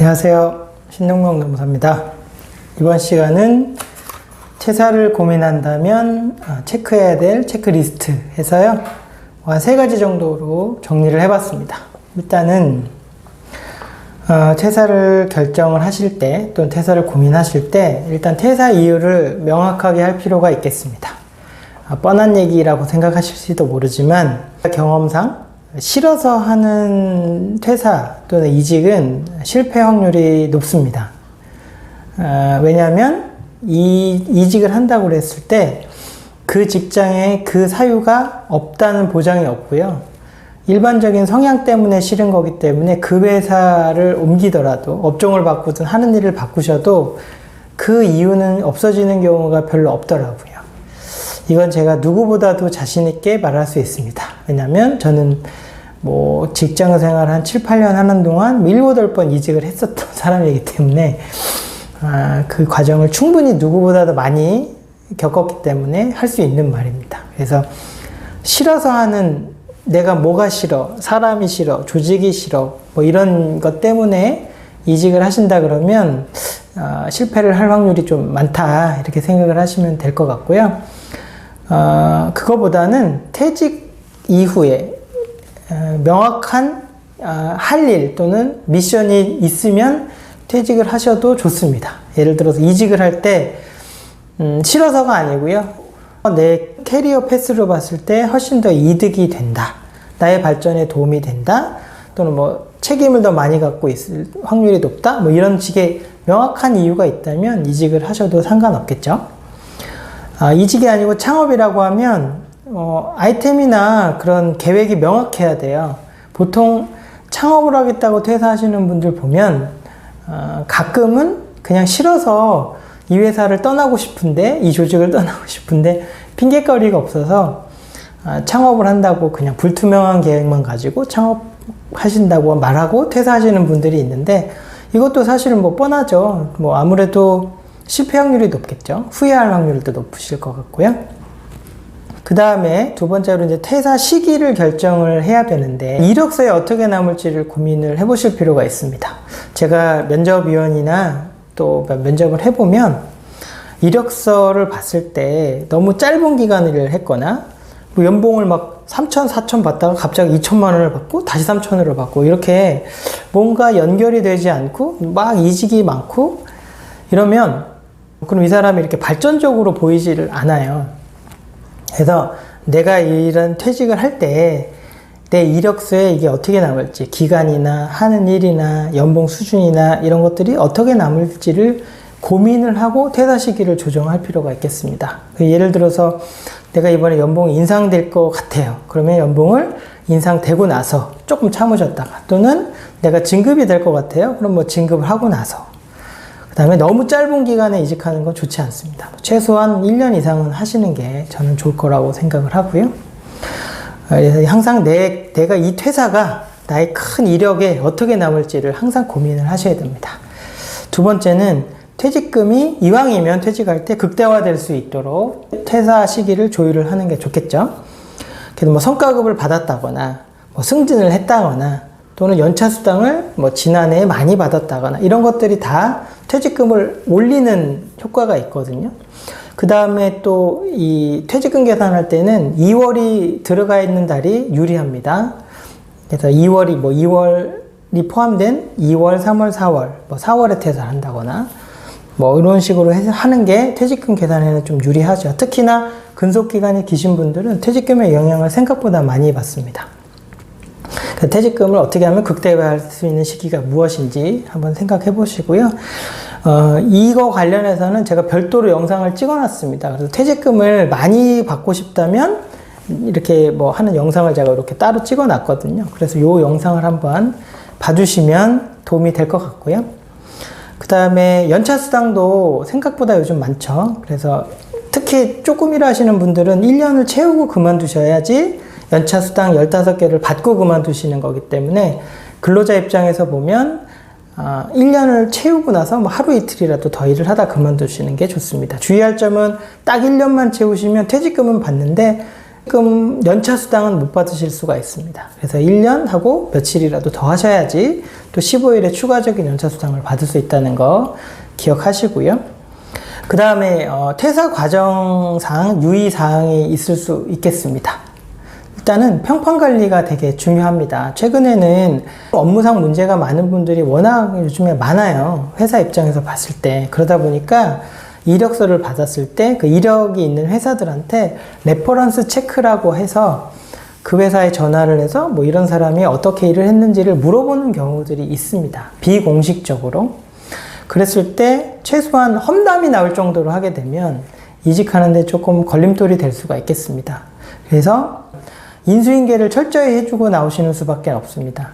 안녕하세요. 신동명 노무사입니다. 이번 시간은 퇴사를 고민한다면 체크해야 될 체크리스트 해서요. 한 3가지 정도로 정리를 해봤습니다. 일단은 퇴사를 결정을 하실 때 또는 퇴사를 고민하실 때 일단 퇴사 이유를 명확하게 할 필요가 있겠습니다. 뻔한 얘기라고 생각하실지도 모르지만 경험상 싫어서 하는 퇴사 또는 이직은 실패 확률이 높습니다. 왜냐하면 이직을 한다고 그랬을 때 그 직장에 그 사유가 없다는 보장이 없고요. 일반적인 성향 때문에 싫은 거기 때문에 그 회사를 옮기더라도 업종을 바꾸든 하는 일을 바꾸셔도 그 이유는 없어지는 경우가 별로 없더라고요. 이건 제가 누구보다도 자신 있게 말할 수 있습니다. 왜냐하면 저는 직장 생활 한 7, 8년 하는 동안 7, 8번 이직을 했었던 사람이기 때문에 그 과정을 충분히 누구보다도 많이 겪었기 때문에 할 수 있는 말입니다. 그래서 싫어서 하는 내가 뭐가 싫어, 사람이 싫어, 조직이 싫어 이런 것 때문에 이직을 하신다 그러면 실패를 할 확률이 좀 많다 이렇게 생각을 하시면 될 것 같고요. 그거보다는 퇴직 이후에 명확한 할 일 또는 미션이 있으면 퇴직을 하셔도 좋습니다. 예를 들어서 이직을 할 때 싫어서가 아니고요. 내 캐리어 패스로 봤을 때 훨씬 더 이득이 된다. 나의 발전에 도움이 된다. 또는 책임을 더 많이 갖고 있을 확률이 높다. 이런 식의 명확한 이유가 있다면 이직을 하셔도 상관없겠죠. 이직이 아니고 창업이라고 하면 아이템이나 그런 계획이 명확해야 돼요. 보통 창업을 하겠다고 퇴사하시는 분들 보면 가끔은 그냥 싫어서 이 회사를 떠나고 싶은데 이 조직을 떠나고 싶은데 핑계거리가 없어서 창업을 한다고 그냥 불투명한 계획만 가지고 창업하신다고 말하고 퇴사하시는 분들이 있는데 이것도 사실은 뻔하죠. 아무래도 실패 확률이 높겠죠. 후회할 확률도 높으실 것 같고요. 그 다음에 두 번째로 이제 퇴사 시기를 결정을 해야 되는데 이력서에 어떻게 남을지를 고민을 해보실 필요가 있습니다. 제가 면접위원이나 또 면접을 해보면 이력서를 봤을 때 너무 짧은 기간을 했거나 연봉을 3천, 4천 받다가 갑자기 2천만 원을 받고 다시 3천으로 받고 이렇게 뭔가 연결이 되지 않고 막 이직이 많고 이러면 그럼 이 사람이 이렇게 발전적으로 보이지를 않아요. 그래서 내가 이런 퇴직을 할 때 내 이력서에 이게 어떻게 남을지 기간이나 하는 일이나 연봉 수준이나 이런 것들이 어떻게 남을지를 고민을 하고 퇴사 시기를 조정할 필요가 있겠습니다. 예를 들어서 내가 이번에 연봉이 인상될 것 같아요. 그러면 연봉을 인상되고 나서 조금 참으셨다가 또는 내가 진급이 될 것 같아요. 그럼 진급을 하고 나서 그 다음에 너무 짧은 기간에 이직하는 건 좋지 않습니다. 최소한 1년 이상은 하시는 게 저는 좋을 거라고 생각을 하고요. 그래서 항상 내가 이 퇴사가 나의 큰 이력에 어떻게 남을지를 항상 고민을 하셔야 됩니다. 두 번째는 퇴직금이 이왕이면 퇴직할 때 극대화될 수 있도록 퇴사 시기를 조율을 하는 게 좋겠죠. 그래도 성과급을 받았다거나 승진을 했다거나 또는 연차 수당을 지난해에 많이 받았다거나 이런 것들이 다 퇴직금을 올리는 효과가 있거든요. 그 다음에 또 이 퇴직금 계산할 때는 2월이 들어가 있는 달이 유리합니다. 그래서 2월이 포함된 2월, 3월, 4월, 4월에 퇴사를 한다거나 이런 식으로 하는 게 퇴직금 계산에는 좀 유리하죠. 특히나 근속기간이 기신 분들은 퇴직금의 영향을 생각보다 많이 받습니다. 퇴직금을 어떻게 하면 극대화할 수 있는 시기가 무엇인지 한번 생각해 보시고요. 이거 관련해서는 제가 별도로 영상을 찍어 놨습니다. 그래서 퇴직금을 많이 받고 싶다면 이렇게 하는 영상을 제가 이렇게 따로 찍어 놨거든요. 그래서 이 영상을 한번 봐주시면 도움이 될 것 같고요. 그 다음에 연차 수당도 생각보다 요즘 많죠. 그래서 특히 조금 일하시는 분들은 1년을 채우고 그만두셔야지 연차 수당 15개를 받고 그만두시는 거기 때문에 근로자 입장에서 보면 1년을 채우고 나서 하루 이틀이라도 더 일을 하다 그만두시는 게 좋습니다. 주의할 점은 딱 1년만 채우시면 퇴직금은 받는데 지금 연차 수당은 못 받으실 수가 있습니다. 그래서 1년 하고 며칠이라도 더 하셔야지 또 15일에 추가적인 연차 수당을 받을 수 있다는 거 기억하시고요. 그 다음에 퇴사 과정상 유의사항이 있을 수 있겠습니다. 일단은 평판관리가 되게 중요합니다. 최근에는 업무상 문제가 많은 분들이 워낙 요즘에 많아요. 회사 입장에서 봤을 때. 그러다 보니까 이력서를 받았을 때 그 이력이 있는 회사들한테 레퍼런스 체크라고 해서 그 회사에 전화를 해서 뭐 이런 사람이 어떻게 일을 했는지를 물어보는 경우들이 있습니다. 비공식적으로. 그랬을 때 최소한 험담이 나올 정도로 하게 되면 이직하는데 조금 걸림돌이 될 수가 있겠습니다. 그래서 인수인계를 철저히 해주고 나오시는 수밖에 없습니다.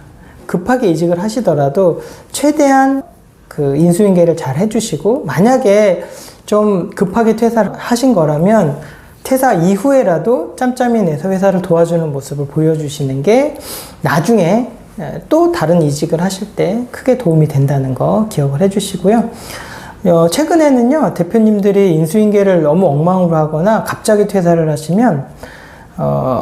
급하게 이직을 하시더라도 최대한 그 인수인계를 잘 해주시고, 만약에 좀 급하게 퇴사를 하신 거라면 퇴사 이후에라도 짬짬이 내서 회사를 도와주는 모습을 보여주시는 게 나중에 또 다른 이직을 하실 때 크게 도움이 된다는 거 기억을 해주시고요. 최근에는요, 대표님들이 인수인계를 너무 엉망으로 하거나 갑자기 퇴사를 하시면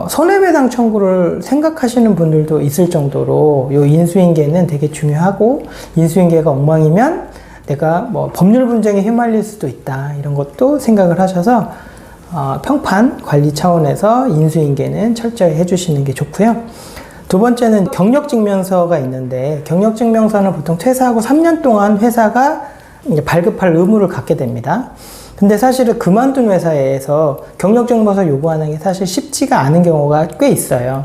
손해배상 청구를 생각하시는 분들도 있을 정도로 이 인수인계는 되게 중요하고, 인수인계가 엉망이면 내가 뭐 법률 분쟁에 휘말릴 수도 있다, 이런 것도 생각을 하셔서 평판 관리 차원에서 인수인계는 철저히 해주시는 게 좋고요. 두 번째는 경력증명서가 있는데, 경력증명서는 보통 퇴사하고 3년 동안 회사가 이제 발급할 의무를 갖게 됩니다. 근데 사실은 그만둔 회사에서 경력증명서 요구하는 게 사실 쉽지가 않은 경우가 꽤 있어요.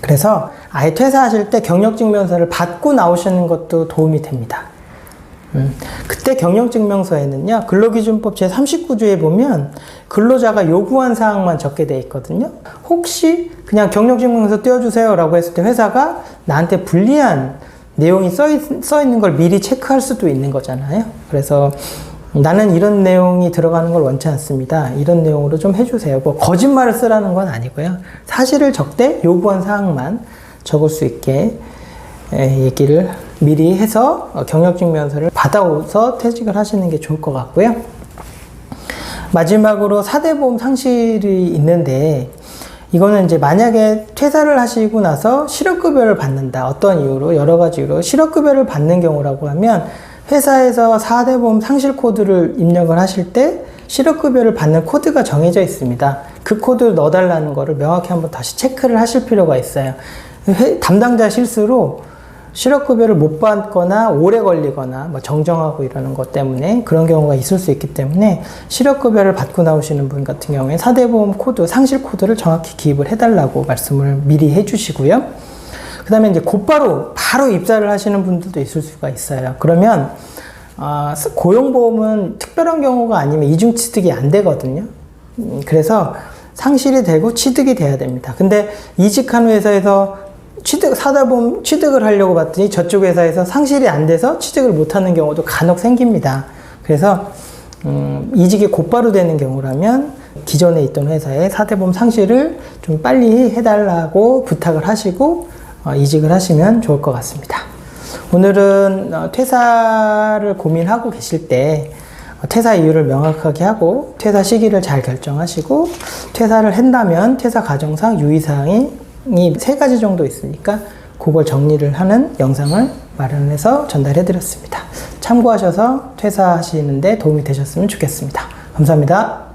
그래서 아예 퇴사하실 때 경력증명서를 받고 나오시는 것도 도움이 됩니다. 그때 경력증명서에는요, 근로기준법 제39조에 보면 근로자가 요구한 사항만 적게 돼 있거든요. 혹시 그냥 경력증명서 띄워주세요 라고 했을 때 회사가 나한테 불리한 내용이 써 있는 걸 미리 체크할 수도 있는 거잖아요. 그래서 나는 이런 내용이 들어가는 걸 원치 않습니다, 이런 내용으로 좀 해주세요. 뭐 거짓말을 쓰라는 건 아니고요. 사실을 적되 요구한 사항만 적을 수 있게 얘기를 미리 해서 경력증명서를 받아오서 퇴직을 하시는 게 좋을 것 같고요. 마지막으로 4대 보험 상실이 있는데, 이거는 이제 만약에 퇴사를 하시고 나서 실업급여를 받는다, 어떤 이유로, 여러 가지 이유로 실업급여를 받는 경우라고 하면 회사에서 4대 보험 상실 코드를 입력을 하실 때 실업급여를 받는 코드가 정해져 있습니다. 그 코드를 넣어달라는 거를 명확히 한번 다시 체크를 하실 필요가 있어요. 담당자 실수로 실업급여를 못 받거나 오래 걸리거나 뭐 정정하고 이러는 것 때문에 그런 경우가 있을 수 있기 때문에 실업급여를 받고 나오시는 분 같은 경우에 4대 보험 코드, 상실 코드를 정확히 기입을 해달라고 말씀을 미리 해주시고요. 그 다음에 이제 곧바로 바로 입사를 하시는 분들도 있을 수가 있어요. 그러면 고용보험은 특별한 경우가 아니면 이중 취득이 안 되거든요. 그래서 상실이 되고 취득이 돼야 됩니다. 근데 이직한 회사에서 사다보험 취득을 하려고 봤더니 저쪽 회사에서 상실이 안 돼서 취득을 못하는 경우도 간혹 생깁니다. 그래서 이직이 곧바로 되는 경우라면 기존에 있던 회사에 4대보험 상실을 좀 빨리 해달라고 부탁을 하시고 이직을 하시면 좋을 것 같습니다. 오늘은 퇴사를 고민하고 계실 때 퇴사 이유를 명확하게 하고 퇴사 시기를 잘 결정하시고, 퇴사를 한다면 퇴사 과정상 유의사항이 3가지 정도 있으니까 그걸 정리를 하는 영상을 마련해서 전달해 드렸습니다. 참고하셔서 퇴사하시는데 도움이 되셨으면 좋겠습니다. 감사합니다.